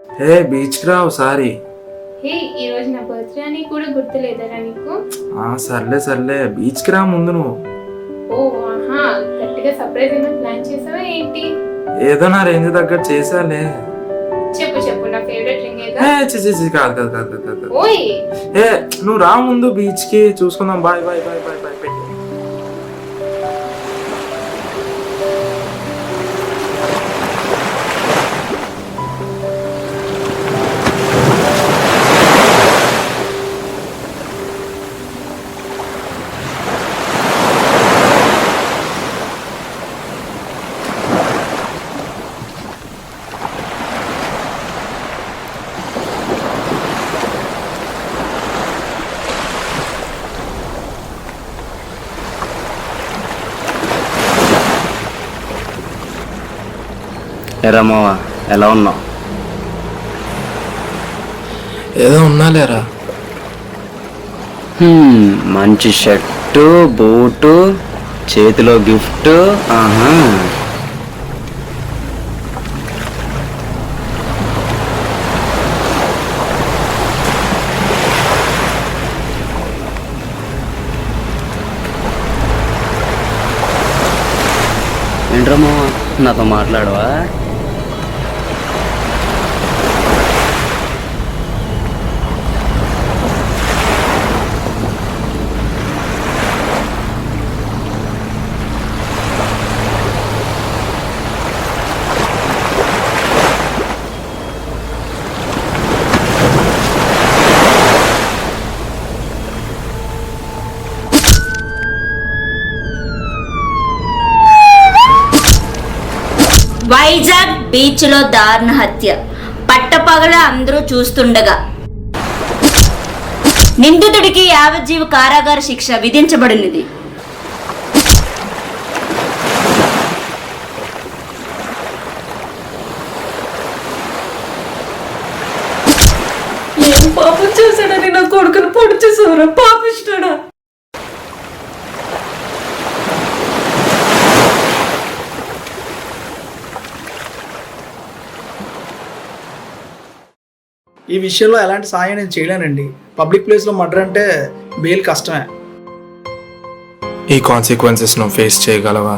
హే బీచ్కి రా ఒకసారి. హే, ఈ రోజు నా బర్త్డే అని కూడా గుర్తులేదరా నీకు? సర్లే సర్లే, బీచ్కి రా ముందు నువ్వు. ఓ ఆహా, గట్టిగా సర్ప్రైజ్ ఏమైనా ప్లాన్ చేసావా ఏంటి? ఏదో నా రేంజ్ తగ్గట్టు చేసాలే. చెప్పు చెప్పు, నా ఫేవరెట్ రింగ్ ఏదా? కాదు కాదు కాదు కాదు కాదు. ఓయ్, ఏ నువ్వు రా ముందు బీచ్కి, చూసుకుందాం. Bye bye bye bye bye పెట్టి. ఎరా మావా, ఎలా ఉన్నావు? ఏదో ఉన్నాలేరా. మంచి షర్టు, బూటు, చేతిలో గిఫ్ట్. ఆహా, ఏంట్రా మావా, నాతో మాట్లాడవా? వైజాగ్ బీచ్ లో దారుణ హత్య. పట్టపగల అందరూ చూస్తుండగా నిందితుడికి యావజ్జీవ కారాగార శిక్ష విధించబడినది. ఏం పాపం చేశాడని నా కొడుకును పొడి చేసేవారా పాపిస్తాడా? ఈ విషయంలో ఎలాంటి సాయం నేను చేయలేనండి. పబ్లిక్ ప్లేస్లో మర్డర్ అంటే బెయిల్ కష్టమే. ఈ కాన్సిక్వెన్సెస్ నువ్వు ఫేస్ చేయగలవా?